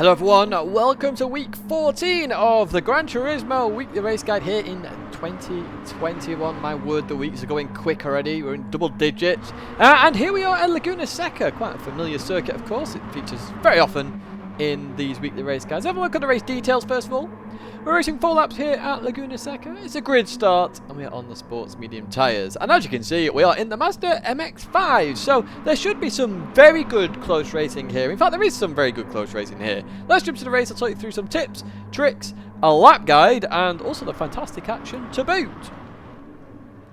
Hello everyone, welcome to week 14 of the Gran Turismo weekly race guide here in 2021. My word, the weeks are going quick already. We're in double digits. And here we are at Laguna Seca, quite a familiar circuit of course. It features very often in these weekly race guides. Have a look at the race details first of all. We're racing 4 laps here at Laguna Seca. It's a grid start and we are on the sports medium tyres. And as you can see, we are in the Mazda MX-5. So there should be some very good close racing here. In fact, there is some very good close racing here. Let's jump to the race. I'll talk you through some tips, tricks, a lap guide, and also the fantastic action to boot.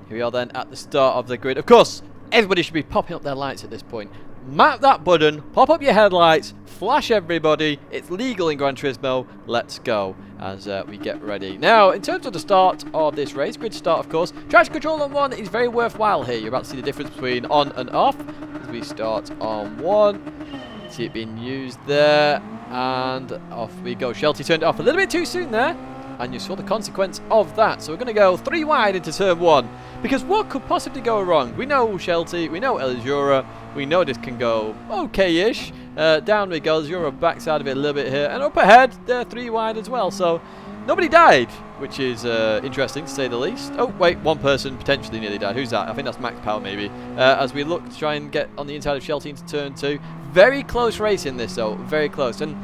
Here we are then at the start of the grid. Of course, everybody should be popping up their lights at this point. Map that button, pop up your headlights, flash everybody. It's legal in Gran Turismo. Let's go as we get ready. Now, in terms of the start of this race, grid start of course, traction control on 1 is very worthwhile here. You're about to see the difference between on and off as we start on 1. See it being used there, and off we go. Shelty turned it off a little bit too soon there, and you saw the consequence of that. So we're going to go 3 wide into turn 1. Because what could possibly go wrong? We know Shelty, we know Eljura, we know this can go okay-ish. Down we go, Eljura backs out of it a little bit here. And up ahead, they're 3 wide as well. So nobody died, which is interesting to say the least. Oh, wait, one person potentially nearly died. Who's that? I think that's Max Power maybe. As we look to try and get on the inside of Shelty into turn 2. Very close race in this though, very close. And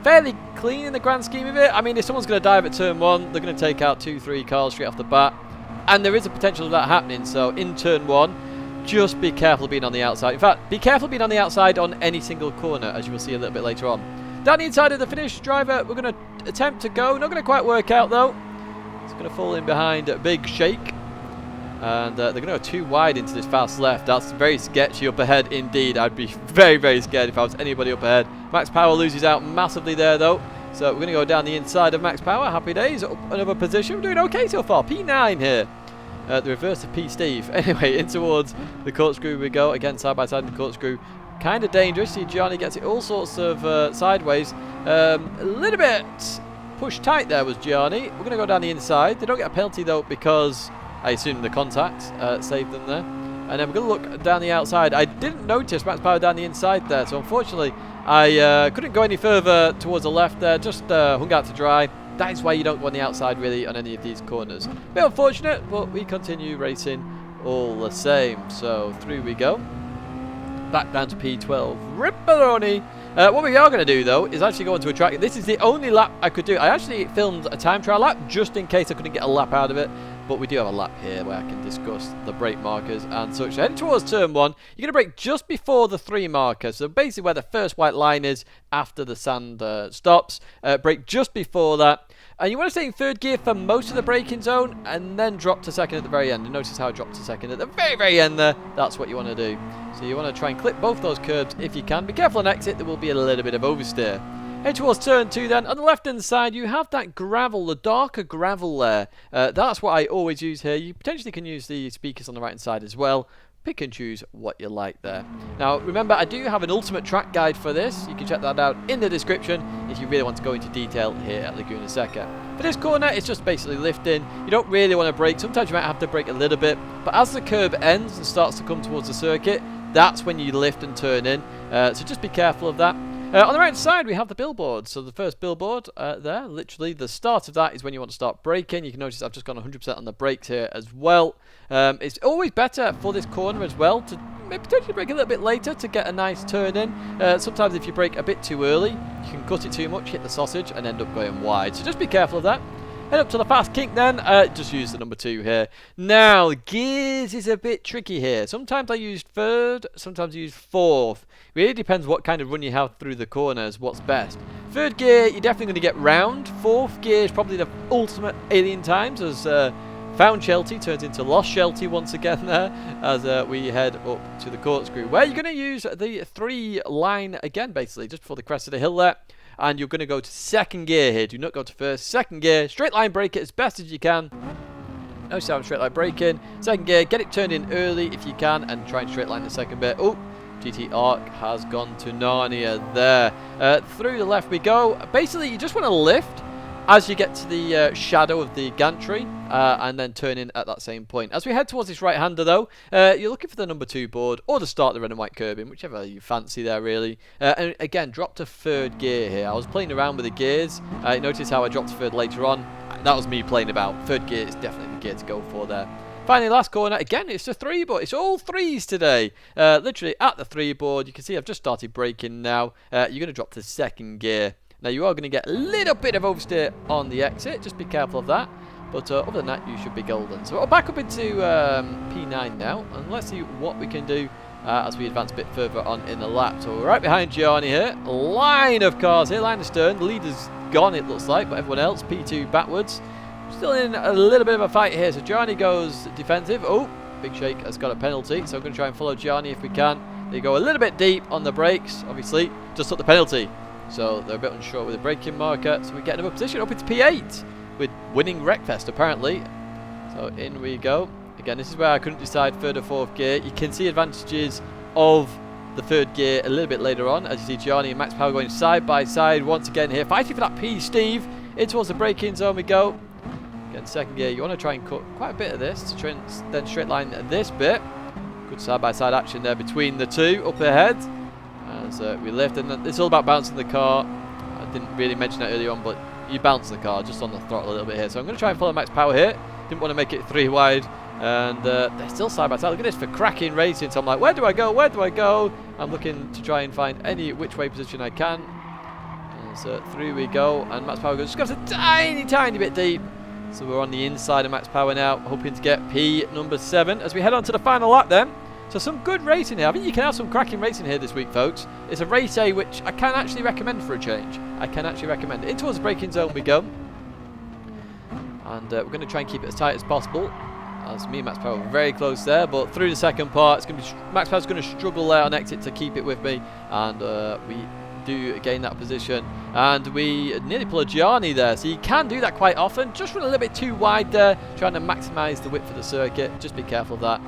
fairly clean in the grand scheme of it. I mean, if someone's going to dive at turn 1, they're going to take out 2-3 cars straight off the bat. And there is a potential of that happening. So in turn 1, just be careful being on the outside. In fact, be careful being on the outside on any single corner, as you will see a little bit later on. Down the inside of the finish, driver, we're going to attempt to go. Not going to quite work out though. It's going to fall in behind a big shake. And they're going to go 2 wide into this fast left. That's very sketchy up ahead indeed. I'd be very, very scared if I was anybody up ahead. Max Power loses out massively there though. So we're going to go down the inside of Max Power. Happy days. Up another position. We're doing okay so far. P9 here. The reverse of P Steve. Anyway, in towards the corkscrew we go. Again, side by side in the corkscrew. Kind of dangerous. See, Gianni gets it all sorts of sideways. A little bit pushed tight there was Gianni. We're going to go down the inside. They don't get a penalty though because I assume the contacts saved them there. And then we're going to look down the outside. I didn't notice Max Power down the inside there. So unfortunately, I couldn't go any further towards the left there. Just hung out to dry. That is why you don't go on the outside really on any of these corners. Bit unfortunate, but we continue racing all the same. So through we go. Back down to P12. Ripperoni. What we are going to do though is actually go onto a track. This is the only lap I could do. I actually filmed a time trial lap just in case I couldn't get a lap out of it. But we do have a lap here where I can discuss the brake markers and such. Heading towards turn 1, you're going to brake just before the 3 marker. So basically where the first white line is after the sand stops. Brake just before that. And you want to stay in 3rd gear for most of the braking zone and then drop to 2nd at the very end. And notice how I dropped to 2nd at the very, very end there. That's what you want to do. So you want to try and clip both those curbs if you can. Be careful on exit, there will be a little bit of oversteer. Head towards turn 2 then. On the left hand side you have that gravel, the darker gravel there. That's what I always use here. You potentially can use the speakers on the right hand side as well. Pick and choose what you like there. Now remember, I do have an ultimate track guide for this. You can check that out in the description if you really want to go into detail here at Laguna Seca. For this corner it's just basically lifting. You don't really want to brake. Sometimes you might have to brake a little bit, but as the curb ends and starts to come towards the circuit, that's when you lift and turn in. So just be careful of that. On the right side we have the billboard. So the first billboard there, literally the start of that is when you want to start braking. You can notice I've just gone 100% on the brakes here as well. It's always better for this corner as well to maybe potentially brake a little bit later to get a nice turn in. Sometimes if you brake a bit too early, you can cut it too much, hit the sausage and end up going wide. So just be careful of that. Head up to the fast kink then, just use the number 2 here. Now, gears is a bit tricky here. Sometimes I use 3rd, sometimes I use 4th. Really depends what kind of run you have through the corners, what's best. 3rd gear, you're definitely going to get round. 4th gear is probably the ultimate alien times as found Shelty turns into lost Shelty once again there as we head up to the corkscrew. Where you're going to use the 3 line again basically, just before the crest of the hill there. And you're going to go to 2nd gear here. Do not go to 1st. 2nd gear, straight line brake it as best as you can. No sound straight line braking. 2nd gear, get it turned in early if you can and try and straight line the 2nd bit. Oh, GT Arc has gone to Narnia there. Through the left we go. Basically, you just want to lift as you get to the shadow of the gantry, and then turn in at that same point. As we head towards this right-hander, though, you're looking for the number 2 board, or to start the red and white curbing, whichever you fancy there, really. And again, drop to 3rd gear here. I was playing around with the gears. Notice how I dropped to 3rd later on. That was me playing about. 3rd gear is definitely the gear to go for there. Finally, last corner. Again, it's a 3 board. It's all 3s today. Literally at the 3 board. You can see I've just started braking now. You're going to drop to 2nd gear. Now, you are going to get a little bit of oversteer on the exit. Just be careful of that. But other than that, you should be golden. So we'll back up into P9 now. And let's see what we can do as we advance a bit further on in the lap. So we're right behind Gianni here. Line of cars here. Line of stern. The leader's gone, it looks like. But everyone else, P2 backwards. Still in a little bit of a fight here. So Gianni goes defensive. Oh, Big Shake has got a penalty. So I'm going to try and follow Gianni if we can. They go a little bit deep on the brakes. Obviously, just took the penalty. So they're a bit unsure with the braking marker. So we get another position up into P8 with winning Wreckfest apparently. So in we go. Again, this is where I couldn't decide 3rd or 4th gear. You can see advantages of the 3rd gear a little bit later on. As you see Gianni and Max Power going side by side once again here. Fighting for that P, Steve. In towards the braking zone we go. Again, 2nd gear. You want to try and cut quite a bit of this to try and then straight line this bit. Good side by side action there between the two up ahead. As we lift, and it's all about bouncing the car. I didn't really mention that earlier on, but you bounce the car just on the throttle a little bit here. So I'm going to try and follow Max Power here. Didn't want to make it 3 wide, and they're still side by side. Look at this for cracking racing. So I'm like, where do I go? Where do I go? I'm looking to try and find any which way position I can. So through we go, and Max Power just goes a tiny bit deep. So we're on the inside of Max Power now, hoping to get P number 7 as we head on to the final lap then. So some good racing here. I think you can have some cracking racing here this week, folks. It's a race A which I can actually recommend for a change. I can actually recommend it. In towards the braking zone we go. And we're going to try and keep it as tight as possible. As me and Max Power are very close there. But through the second part, it's going to be Max Power's going to struggle there on exit to keep it with me. And we do gain that position. And we nearly pull a Gianni there. So you can do that quite often. Just run a little bit too wide there. Trying to maximise the width of the circuit. Just be careful of that.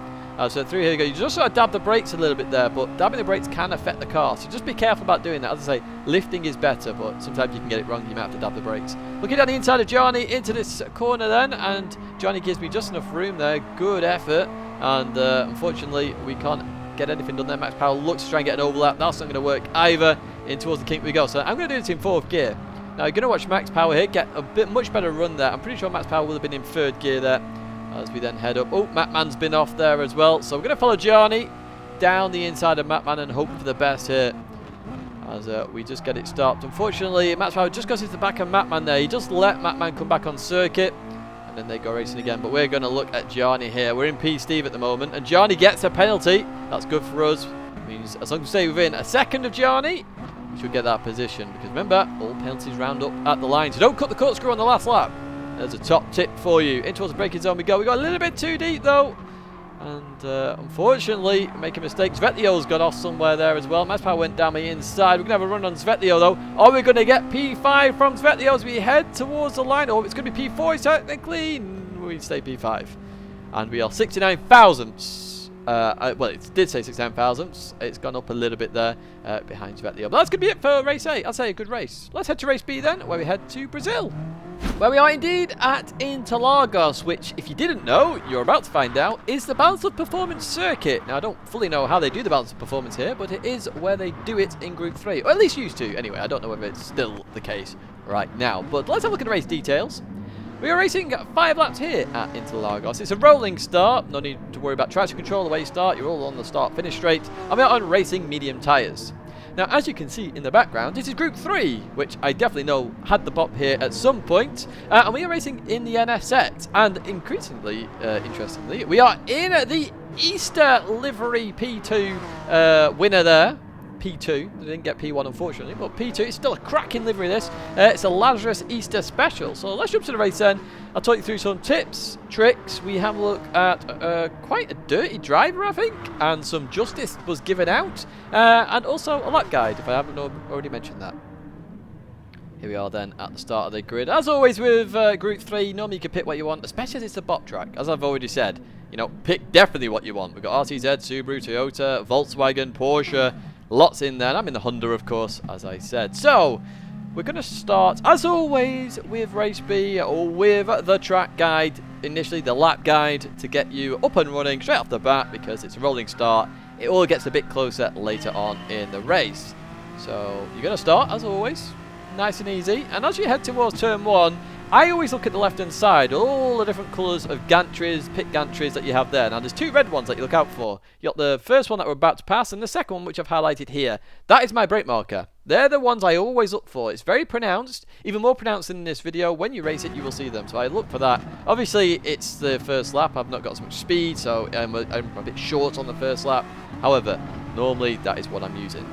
So through here you go. You just sort of dab the brakes a little bit there, but dabbing the brakes can affect the car. So just be careful about doing that. As I say, lifting is better, but sometimes you can get it wrong. You might have to dab the brakes. Looking down the inside of Gianni into this corner then, and Gianni gives me just enough room there. Good effort. And unfortunately, we can't get anything done there. Max Power looks to try and get an overlap. That's not going to work either. In towards the kink we go. So I'm going to do this in 4th gear. Now you're going to watch Max Power here get a bit much better run there. I'm pretty sure Max Power will have been in 3rd gear there. As we then head up. Oh, Matman's been off there as well. So we're going to follow Gianni down the inside of Matman and hope for the best here. As we just get it stopped. Unfortunately, Max Power just goes into the back of Matman there. He just let Matman come back on circuit. And then they go racing again. But we're going to look at Gianni here. We're in P Steve at the moment. And Gianni gets a penalty. That's good for us. Means as long as we stay within a second of Gianni, we should get that position. Because remember, all penalties round up at the line. So don't cut the corkscrew on the last lap. There's a top tip for you. In towards the braking zone we go. We got a little bit too deep though. And unfortunately, making mistakes. Svetlio's got off somewhere there as well. Max Power went down the inside. We're going to have a run on Svetlio though. Are we going to get P5 from Svetlio as we head towards the line? Or it's going to be P4 technically. We stay P5. And we are 69 thousandths. Well, it did say 69 thousandths. It's gone up a little bit there behind Svetlio. But that's going to be it for race A. I'll say a good race. Let's head to race B then, where we head to Brazil. Where we are indeed at Interlagos, which, if you didn't know, you're about to find out, is the balance of performance circuit. Now, I don't fully know how they do the balance of performance here, but it is where they do it in Group 3, or at least used to. Anyway, I don't know whether it's still the case right now, but let's have a look at the race details. We are racing 5 laps here at Interlagos. It's a rolling start, no need to worry about traction control the way you start, you're all on the start-finish straight, and we are on racing medium tyres. Now, as you can see in the background, this is Group 3, which I definitely know had the bop here at some point. And we are racing in the NS set. And increasingly, interestingly, we are in the Easter livery P2 winner there. P2. They didn't get P1, unfortunately, but P2. It's still a cracking livery, this. It's a Lazarus Easter special. So let's jump to the race then. I'll talk you through some tips, tricks. We have a look at quite a dirty driver, I think, and some justice was given out, and also a lap guide, if I haven't already mentioned that. Here we are then at the start of the grid. As always with Group 3, normally you can pick what you want, especially as it's a bop track. As I've already said, you know, pick definitely what you want. We've got RTZ, Subaru, Toyota, Volkswagen, Porsche, lots in there. And I'm in the Honda, of course, as I said. So, we're going to start, as always, with Race B, or with the track guide, initially the lap guide, to get you up and running straight off the bat, because it's a rolling start. It all gets a bit closer later on in the race. So you're going to start, as always, nice and easy. And as you head towards turn 1, I always look at the left-hand side, all the different colours of gantries, pit gantries that you have there. Now, there's 2 red ones that you look out for. You got the first one that we're about to pass, and the second one, which I've highlighted here. That is my brake marker. They're the ones I always look for. It's very pronounced, even more pronounced than in this video. When you race it, you will see them, so I look for that. Obviously, it's the first lap. I've not got as much speed, so I'm a bit short on the first lap. However, normally, that is what I'm using.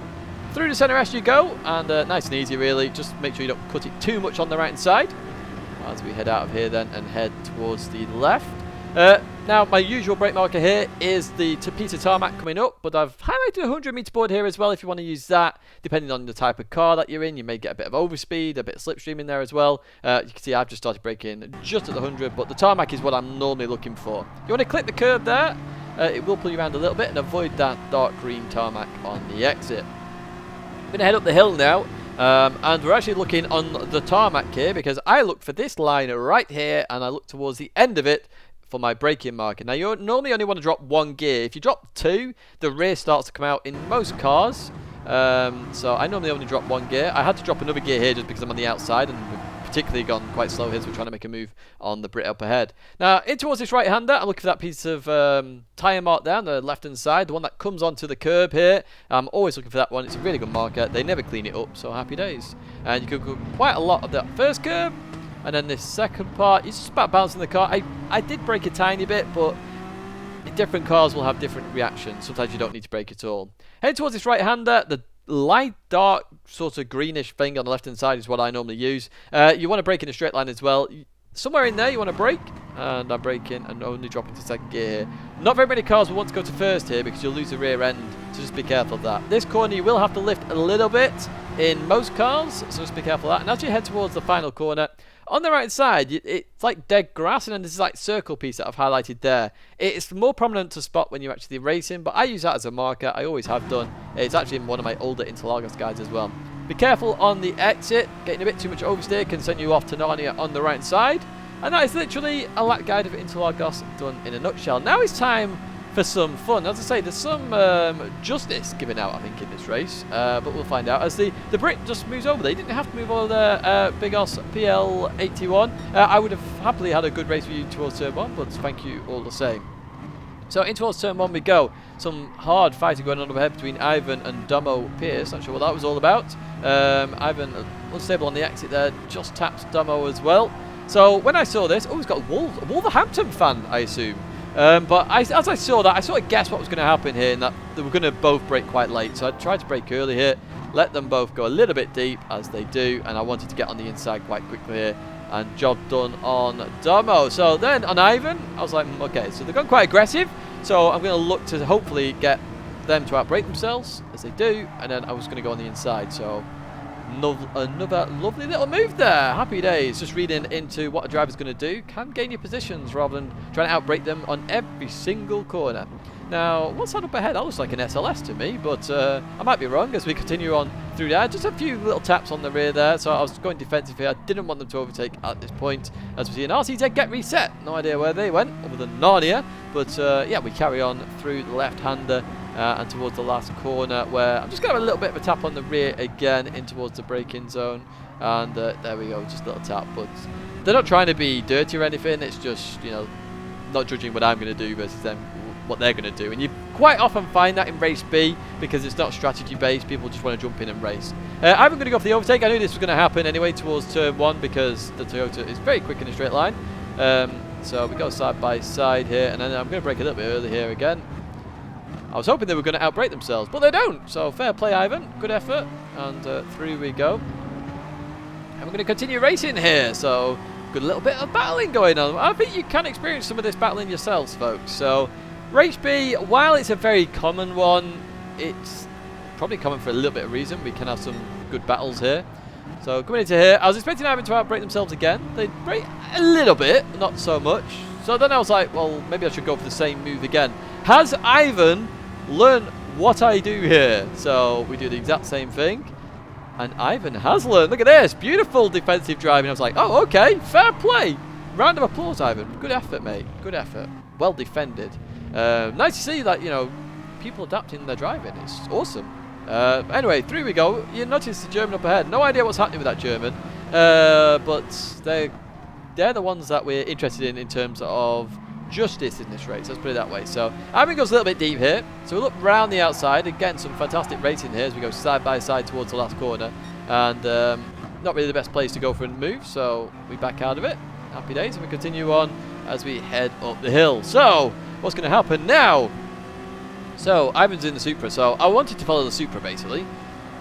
Through the centre S you go, and nice and easy, really. Just make sure you don't cut it too much on the right-hand side. As we head out of here then and head towards the left. Now my usual brake marker here is the piece of tarmac coming up, but I've highlighted a 100 metre board here as well if you want to use that. Depending on the type of car that you're in, you may get a bit of overspeed, a bit of slipstream in there as well. You can see I've just started braking just at the 100, but the tarmac is what I'm normally looking for. You want to click the curb there, it will pull you around a little bit and avoid that dark green tarmac on the exit. I'm going to head up the hill now. And we're actually looking on the tarmac here, because I look for this line right here and I look towards the end of it for my braking marker. Now you normally only want to drop 1 gear. If you drop 2, the rear starts to come out in most cars. So I normally only drop 1 gear. I had to drop another gear here just because I'm on the outside and we've particularly gone quite slow here, so we're trying to make a move on the Brit up ahead. Now in towards this right hander, I'm looking for that piece of tyre mark there on the left hand side, the one that comes onto the curb here. I'm always looking for that one. It's a really good marker. They never clean it up, so happy days. And you could go quite a lot of that first curb, and then this second part, it's just about bouncing the car. I did brake a tiny bit, but different cars will have different reactions. Sometimes you don't need to brake at all. Head towards this right hander, the light dark sort of greenish thing on the left hand side is what I normally use. You want to brake in a straight line as well. Somewhere in there you want to brake, and I'm braking and only dropping to second gear here. Not very many cars will want to go to first here because you'll lose the rear end, so just be careful of that. This corner you will have to lift a little bit in most cars, so just be careful of that. And as you head towards the final corner, on the right side, it's like dead grass, and then this like circle piece that I've highlighted there. It's more prominent to spot when you're actually racing, but I use that as a marker. I always have done. It's actually in one of my older Interlagos guides as well. Be careful on the exit. Getting a bit too much oversteer can send you off to Narnia on the right side. And that is literally a lap guide of Interlagos done in a nutshell. Now it's time for some fun. As I say, there's some justice given out, I think, in this race, but we'll find out as the Brit just moves over. They didn't have to move over there. Big Os PL81. I would have happily had a good race for you towards turn 1, but thank you all the same. So in towards turn 1 we go. Some hard fighting going on overhead between Ivan and Domo Pierce. Not sure what that was all about. Ivan unstable on the exit there, just tapped Domo as well. So when I saw this, oh, he's got a Wolverhampton fan, I assume. But as I saw that, I sort of guessed what was going to happen here, and that they were going to both brake quite late. So I tried to brake early here, let them both go a little bit deep, as they do, and I wanted to get on the inside quite quickly here. And job done on Domo. So then on Ivan, I was like, okay, so they're going quite aggressive. So I'm going to look to hopefully get them to outbrake themselves, as they do, and then I was going to go on the inside. So another lovely little move there. Happy days. Just reading into what a driver's going to do. Can gain your positions rather than trying to outbrake them on every single corner. Now, what's that up ahead? That looks like an SLS to me, but I might be wrong as we continue on through there. Just a few little taps on the rear there, so I was going defensive here. I didn't want them to overtake at this point. As we see an RCZ get reset. No idea where they went, other than Narnia. But yeah, we carry on through the left-hander and towards the last corner, where I'm just going to have a little bit of a tap on the rear again in towards the braking zone. And there we go, just a little tap. But they're not trying to be dirty or anything. It's just, you know, not judging what I'm going to do versus them, what they're going to do. And you quite often find that in race B, because it's not strategy based. People just want to jump in and race. I'm going to go for the overtake. I knew this was going to happen anyway towards turn 1, because the Toyota is very quick in a straight line. So we go side by side here, and then I'm going to brake a little bit early here again. I was hoping they were going to outbrake themselves, but they don't. So fair play, Ivan. Good effort. And through we go. And we're going to continue racing here. So good little bit of battling going on. I think you can experience some of this battling yourselves, folks. So race B, while it's a very common one, it's probably common for a little bit of reason. We can have some good battles here. So coming into here, I was expecting Ivan to outbrake themselves again. They brake a little bit, not so much. So then I was like, well, maybe I should go for the same move again. Has Ivan learned what I do here? So we do the exact same thing. And Ivan has learned. Look at this. Beautiful defensive driving. I was like, oh, okay. Fair play. Round of applause, Ivan. Good effort, mate. Good effort. Well defended. Nice to see that, you know, people adapting their driving. It's awesome. Anyway, through we go. You notice the German up ahead. No idea what's happening with that German. But they're the ones that we're interested in terms of justice in this race. Let's put it that way. So Ivan goes a little bit deep here. So we look round the outside. Again, some fantastic racing here as we go side by side towards the last corner. And not really the best place to go for a move. So we back out of it. Happy days. And we continue on as we head up the hill. So what's going to happen now? So Ivan's in the Supra. So I wanted to follow the Supra basically.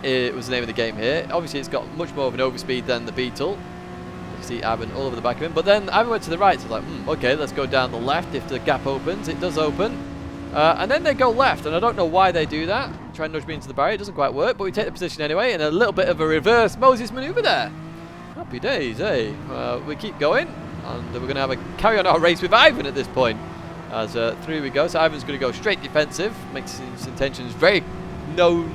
It was the name of the game here. Obviously it's got much more of an overspeed than the Beetle. You see Ivan all over the back of him. But then Ivan went to the right. So I was like, okay, let's go down the left if the gap opens. It does open. And then they go left. And I don't know why they do that. Try and nudge me into the barrier. It doesn't quite work. But we take the position anyway. And a little bit of a reverse Moses maneuver there. Happy days, eh? We keep going. And we're going to have a carry on our race with Ivan at this point. As through we go. So Ivan's going to go straight defensive. Makes his intentions very known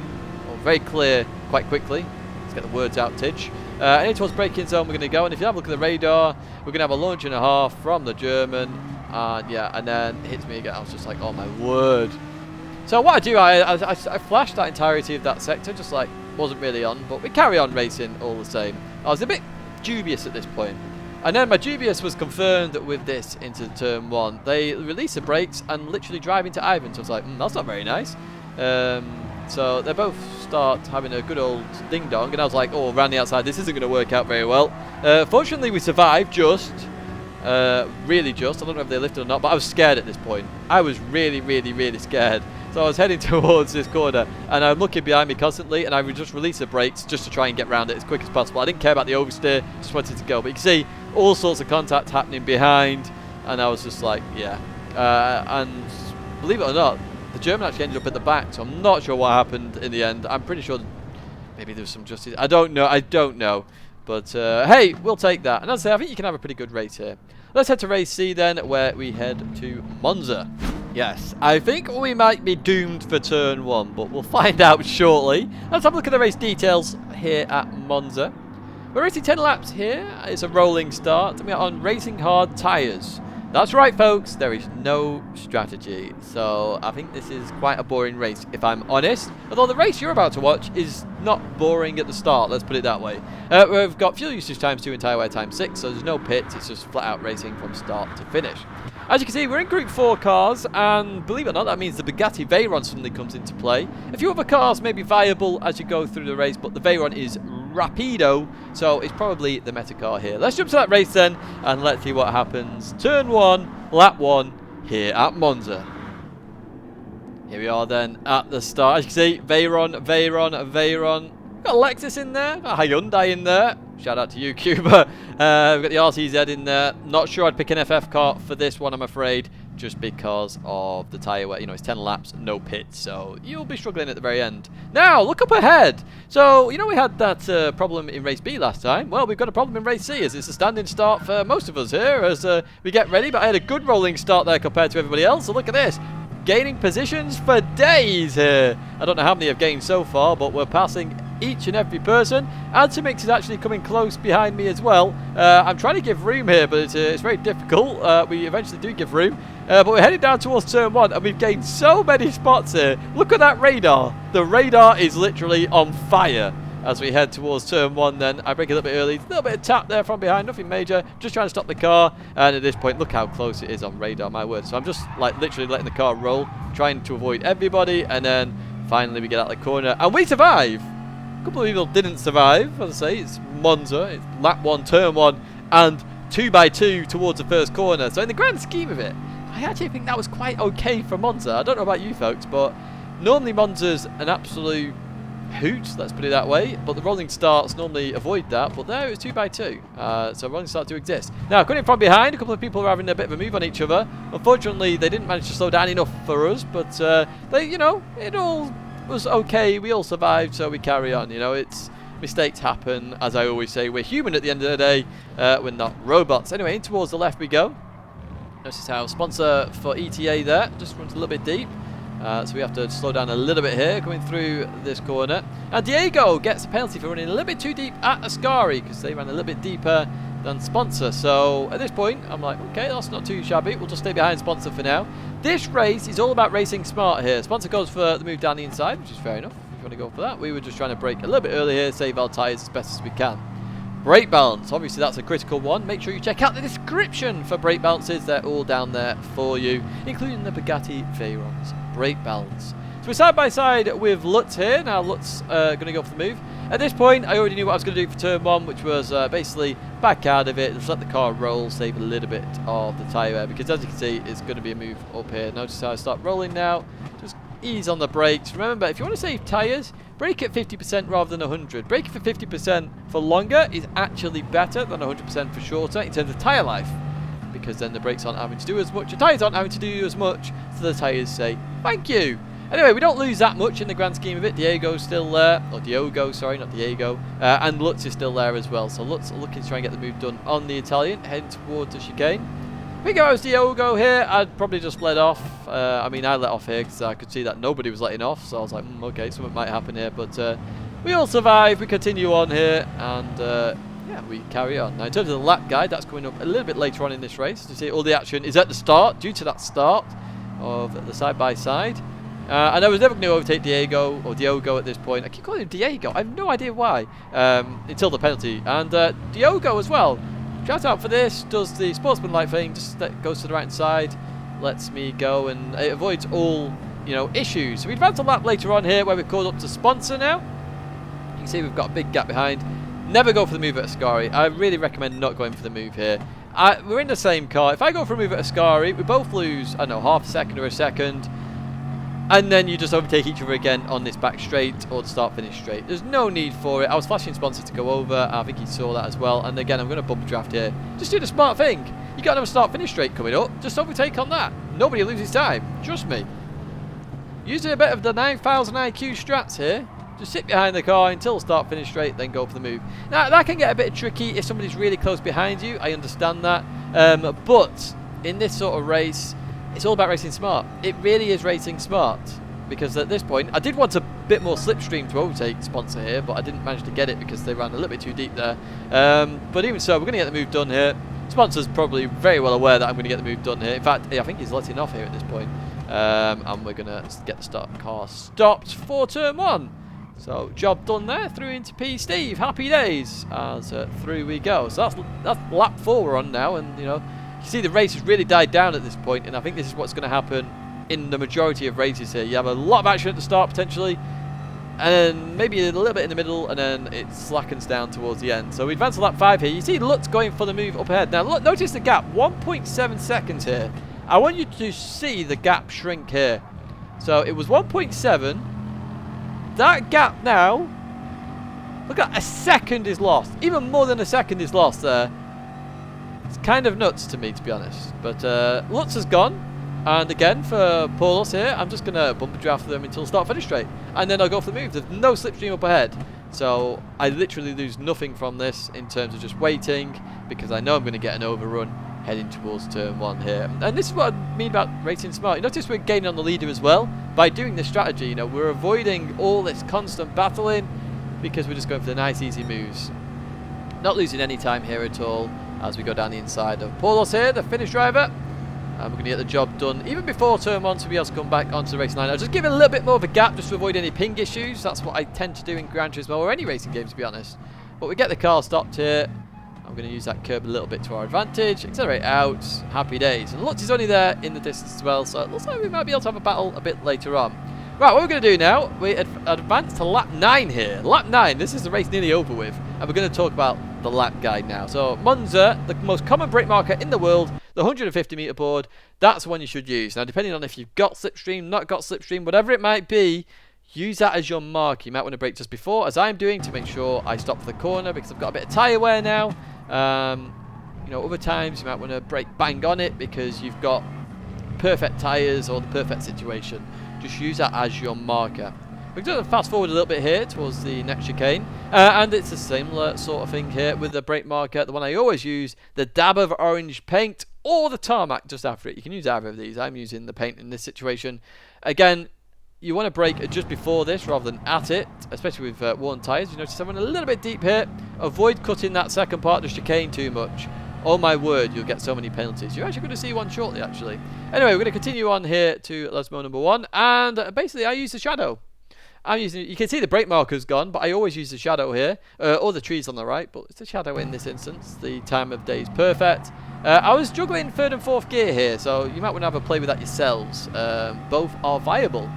or very clear quite quickly. Let's get the words out, Tidge. And towards braking zone we're going to go. And if you have a look at the radar, we're going to have a launch and a half from the German. Yeah, and then it hits me again. I was just like, oh my word. So what I do, I flashed that entirety of that sector. Just like, wasn't really on. But we carry on racing all the same. I was a bit dubious at this point. And then my dubious was confirmed with this into turn 1. They release the brakes and literally drive into Ivan. So I was like, that's not very nice. So they both start having a good old ding-dong. And I was like, oh, around the outside, this isn't going to work out very well. Fortunately, we survived just. Really just. I don't know if they lifted or not, but I was scared at this point. I was really, really, really scared. So I was heading towards this corner, and I'm looking behind me constantly, and I would just release the brakes just to try and get around it as quick as possible. I didn't care about the oversteer, just wanted to go. But you can see all sorts of contact happening behind, and I was just like, yeah. And believe it or not, the German actually ended up at the back, so I'm not sure what happened in the end. I'm pretty sure maybe there was some justice. I don't know. But hey, we'll take that. And as I say, I think you can have a pretty good race here. Let's head to race C then, where we head to Monza. Yes, I think we might be doomed for turn 1, but we'll find out shortly. Let's have a look at the race details here at Monza. We're racing 10 laps here. It's a rolling start. We are on racing hard tyres. That's right, folks. There is no strategy. So I think this is quite a boring race, if I'm honest. Although the race you're about to watch is not boring at the start, let's put it that way. We've got fuel usage times 2 and tyre wear times 6, so there's no pits. It's just flat out racing from start to finish. As you can see, we're in Group 4 cars, and believe it or not, that means the Bugatti Veyron suddenly comes into play. A few other cars may be viable as you go through the race, but the Veyron is rapido, so it's probably the meta car here. Let's jump to that race then, and let's see what happens. Turn 1, lap 1, here at Monza. Here we are then at the start. As you can see, Veyron. Got a Lexus in there, got a Hyundai in there. Shout out to you, Cuba. We've got the RTZ in there. Not sure I'd pick an FF car for this one, I'm afraid, just because of the tyre wear. You know, it's 10 laps, no pits, so you'll be struggling at the very end. Now, look up ahead. So, you know we had that problem in Race B last time. Well, we've got a problem in Race C, as it's a standing start for most of us here as we get ready. But I had a good rolling start there compared to everybody else, so look at this. Gaining positions for days here. I don't know how many I've gained so far, but we're passing each and every person. Antimix is actually coming close behind me as well. I'm trying to give room here, but it's very difficult. We eventually do give room. But we're heading down towards turn 1, and we've gained so many spots here. Look at that radar. The radar is literally on fire as we head towards turn 1 then. I brake a little bit early. A little bit of tap there from behind, nothing major. Just trying to stop the car. And at this point, look how close it is on radar, my word. So I'm just like literally letting the car roll, trying to avoid everybody. And then finally we get out of the corner, and we survive. A couple of people didn't survive. As I say, it's Monza. It's lap 1, turn 1, and 2x2 towards the first corner. So in the grand scheme of it, I actually think that was quite okay for Monza. I don't know about you folks, but normally Monza's an absolute hoot, let's put it that way. But the rolling starts normally avoid that. But there it was 2x2. So rolling starts do exist. Now, coming from behind, a couple of people are having a bit of a move on each other. Unfortunately, they didn't manage to slow down enough for us. But they, you know, it all was okay. We all survived, so we carry on. You know, it's mistakes happen. As I always say, we're human at the end of the day. We're not robots. Anyway, in towards the left we go. Notice how sponsor for ETA there just runs a little bit deep. So we have to slow down a little bit here, coming through this corner. And Diego gets a penalty for running a little bit too deep at Ascari, because they ran a little bit deeper than Sponsor. So at this point, I'm like, okay, that's not too shabby. We'll just stay behind Sponsor for now. This race is all about racing smart here. Sponsor goes for the move down the inside, which is fair enough. If you want to go for that, we were just trying to brake a little bit early here, save our tyres as best as we can. Brake balance, obviously that's a critical one. Make sure you check out the description for brake balances. They're all down there for you, including the Bugatti Veyron's brake balance. So we're side by side with Lutz here. Now Lutz going to go for the move. At this point, I already knew what I was going to do for turn 1, which was basically back out of it, just let the car roll, save a little bit of the tyre wear, because as you can see, it's going to be a move up here. Notice how I start rolling now. Just ease on the brakes. Remember, if you want to save tyres, brake at 50% rather than 100. Braking for 50% for longer is actually better than 100% for shorter in terms of tyre life, because then the brakes aren't having to do as much, the tyres aren't having to do as much, so the tyres say thank you. Anyway, we don't lose that much in the grand scheme of it. Diego's still there, or Diogo, sorry, not Diego, and Lutz is still there as well. So Lutz looking to try and get the move done on the Italian, heading towards the chicane. If I was Diogo here, I'd probably just let off. I mean, I let off here because I could see that nobody was letting off, so I was like, okay, something might happen here, but we all survive, we continue on here, and yeah, we carry on. Now, in terms of the lap guide, that's coming up a little bit later on in this race. You see, all the action is at the start, due to that start of the side-by-side. And I was never going to overtake Diego, or Diogo at this point. I keep calling him Diego, I have no idea why, until the penalty. And Diogo as well. Shout out for this, does the sportsman-like thing, just goes to the right side, lets me go, and it avoids all, issues. So we advance a lap later on here, where we've called up to Sponsor now. You can see we've got a big gap behind. Never go for the move at Ascari. I really recommend not going for the move here. We're in the same car. If I go for a move at Ascari, we both lose, I don't know, half a second or a second. And then you just overtake each other again on this back straight or the start-finish straight. There's no need for it. I was flashing Sponsor to go over. I think he saw that as well. And again, I'm going to bump draft here. Just do the smart thing. You got another start-finish straight coming up. Just overtake on that. Nobody loses time. Trust me. Using a bit of the 9,000 IQ strats here. Just sit behind the car until start-finish straight, then go for the move. Now, that can get a bit tricky if somebody's really close behind you. I understand that. But in this sort of race, it's all about racing smart. It really is racing smart, because at this point, I did want a bit more slipstream to overtake Sponsor here, but I didn't manage to get it because they ran a little bit too deep there. But even so, we're going to get the move done here. Sponsor's probably very well aware that I'm going to get the move done here. In fact, I think he's letting off here at this point. And we're going to get the start car stopped for turn 1. So, job done there, through into P. Steve. Happy days as through we go. So that's lap 4 we're on now, and you see the race has really died down at this point, and I think this is what's going to happen in the majority of races here. You have a lot of action at the start potentially, and then maybe a little bit in the middle, and then it slackens down towards the end. So we advance to lap 5 here. You see Lutz going for the move up ahead. Now look, notice the gap, 1.7 seconds here. I want you to see the gap shrink here. So it was 1.7. That gap now, look at, a second is lost. Even more than a second is lost there. It's kind of nuts to me, to be honest. But Lutz has gone. And again, for Paulos here, I'm just going to bumper draft them until start-finish straight. And then I'll go for the move. There's no slipstream up ahead. So I literally lose nothing from this in terms of just waiting, because I know I'm going to get an overrun heading towards turn 1 here. And this is what I mean about racing smart. You notice we're gaining on the leader as well by doing this strategy. We're avoiding all this constant battling because we're just going for the nice, easy moves. Not losing any time here at all as we go down the inside of Paulos here, the finish driver. And we're going to get the job done even before turn 1 to be able to come back onto the racing line. I'll just give it a little bit more of a gap just to avoid any ping issues. That's what I tend to do in Gran Turismo or any racing game, to be honest. But we get the car stopped here. I'm going to use that curb a little bit to our advantage. Accelerate out. Happy days. And Lutz is only there in the distance as well, so it looks like we might be able to have a battle a bit later on. Right, what we're going to do now, we advance to lap 9 here. Lap 9, this is the race nearly over with. And we're going to talk about the lap guide now. So Monza, the most common brake marker in the world, the 150 meter board, that's the one you should use. Now, depending on if you've got slipstream, not got slipstream, whatever it might be, use that as your mark. You might want to brake just before, as I'm doing, to make sure I stop for the corner, because I've got a bit of tyre wear now. Other times you might want to brake bang on it because you've got perfect tyres or the perfect situation. Just use that as your marker. We're going to fast forward a little bit here towards the next chicane, and it's a similar sort of thing here with the brake marker. The one I always use, the dab of orange paint, or the tarmac just after it. You can use either of these. I'm using the paint in this situation. Again, you want to brake just before this rather than at it, especially with worn tyres. You notice I went a little bit deep here. Avoid cutting that second part of the chicane too much. Oh my word, you'll get so many penalties. You're actually going to see one shortly, actually. Anyway, we're going to continue on here to Lesmo number 1. And basically, I use the shadow. You can see the brake marker's gone, but I always use the shadow here. Or the trees on the right, but it's the shadow in this instance. The time of day is perfect. I was juggling 3rd and 4th gear here, so you might want to have a play with that yourselves. Both are viable.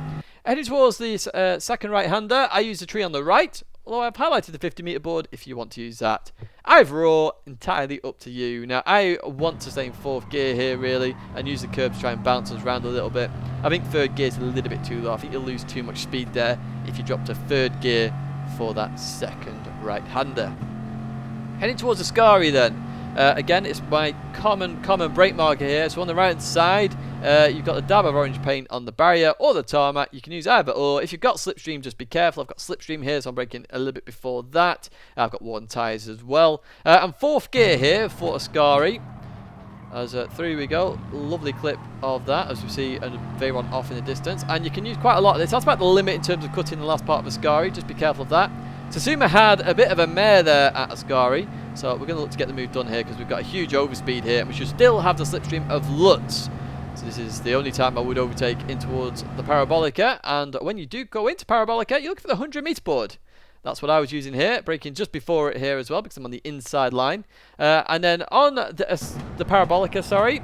Heading towards the second right-hander, I use the tree on the right, although I've highlighted the 50-metre board if you want to use that. Overall, entirely up to you. Now, I want to stay in 4th gear here, really, and use the curb to try and bounce us around a little bit. I think 3rd gear is a little bit too low. I think you'll lose too much speed there if you drop to 3rd gear for that second right-hander. Heading towards the Scari then. Again, it's my common brake marker here. So on the right-hand side, you've got the dab of orange paint on the barrier or the tarmac. You can use either or. If you've got slipstream, just be careful. I've got slipstream here, so I'm braking a little bit before that. I've got worn tyres as well. And 4th gear here for a Scari. As through we go. Lovely clip of that, as we see a Veyron off in the distance. And you can use quite a lot of this. That's about the limit in terms of cutting the last part of a Scari. Just be careful of that. Tsuma had a bit of a mare there at Ascari, so we're going to look to get the move done here because we've got a huge overspeed here, and we should still have the slipstream of Lutz. So this is the only time I would overtake in towards the Parabolica, and when you do go into Parabolica, you look for the 100-metre board. That's what I was using here, braking just before it here as well because I'm on the inside line. And then on the Parabolica, sorry.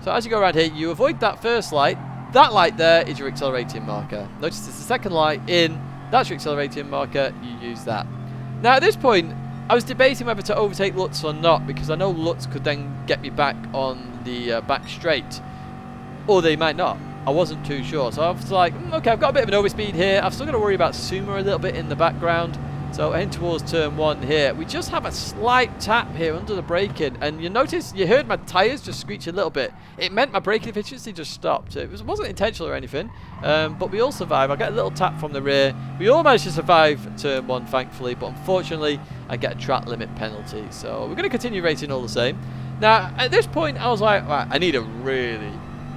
So as you go around here, you avoid that first light. That light there is your accelerating marker. Notice it's the second light in. That's your accelerating marker, you use that. Now at this point, I was debating whether to overtake Lutz or not, because I know Lutz could then get me back on the back straight. Or they might not. I wasn't too sure. So I was like, okay, I've got a bit of an overspeed here. I've still got to worry about Tsuma a little bit in the background. So heading towards turn 1 here. We just have a slight tap here under the braking. And you notice, you heard my tyres just screech a little bit. It meant my braking efficiency just stopped. It wasn't intentional or anything. But we all survive. I get a little tap from the rear. We all managed to survive turn 1, thankfully. But unfortunately, I get a track limit penalty. So we're going to continue racing all the same. Now, at this point, I was like, right, I need a really,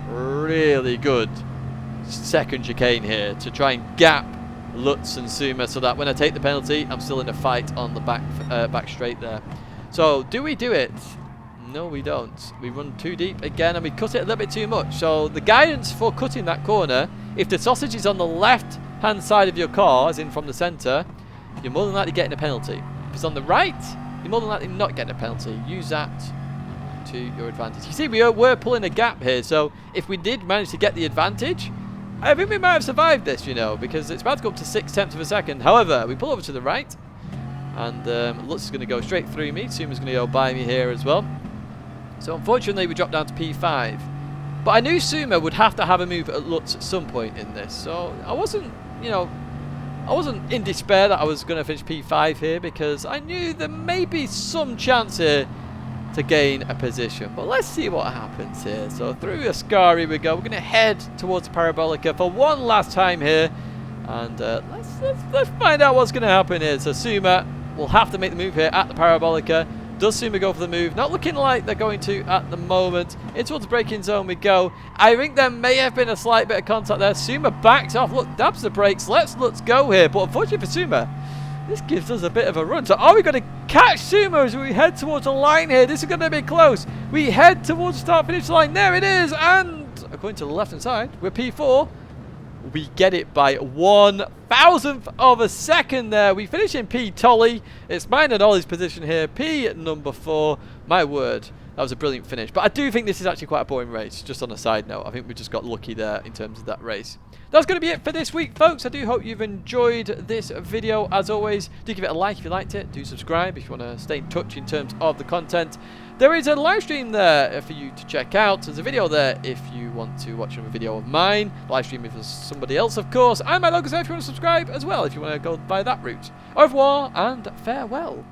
really good second chicane here to try and gap Lutz and Tsuma, so that when I take the penalty, I'm still in a fight on the back straight there. So, do we do it? No, we don't. We run too deep again, and we cut it a little bit too much. So, the guidance for cutting that corner, if the sausage is on the left-hand side of your car, as in from the centre, you're more than likely getting a penalty. If it's on the right, you're more than likely not getting a penalty. Use that to your advantage. You see, we're pulling a gap here, so if we did manage to get the advantage, I think we might have survived this, you know, because it's about to go up to 6/10 of a second. However, we pull over to the right, and Lutz is going to go straight through me. Tsuma's going to go by me here as well. So unfortunately, we dropped down to P5. But I knew Tsuma would have to have a move at Lutz at some point in this. So I wasn't, you know, I wasn't in despair that I was going to finish P5 here, because I knew there may be some chance here to gain a position. But let's see what happens here. So through Ascari we go. We're going to head towards Parabolica for one last time here, and let's find out what's going to happen here. So Tsuma will have to make the move here at the Parabolica. Does Tsuma go for the move? Not looking like they're going to at the moment. In towards the braking zone we go. I think there may have been a slight bit of contact there. Tsuma backs off. Look, dabs the brakes. Let's go here. But unfortunately for Tsuma, this gives us a bit of a run. So are we going to catch Tsuma as we head towards the line here? This is going to be close. We head towards the start-finish line. There it is. And according to the left-hand side, we're P4. We get it by 1,000th of a second there. We finish in P Tolly. It's mine and Ollie's position here. P number 4. My word. That was a brilliant finish. But I do think this is actually quite a boring race, just on a side note. I think we just got lucky there in terms of that race. That's going to be it for this week, folks. I do hope you've enjoyed this video. As always, do give it a like if you liked it. Do subscribe if you want to stay in touch in terms of the content. There is a live stream there for you to check out. There's a video there if you want to watch a video of mine. Live stream if there's somebody else, of course. And my logo's there if you want to subscribe as well, if you want to go by that route. Au revoir and farewell.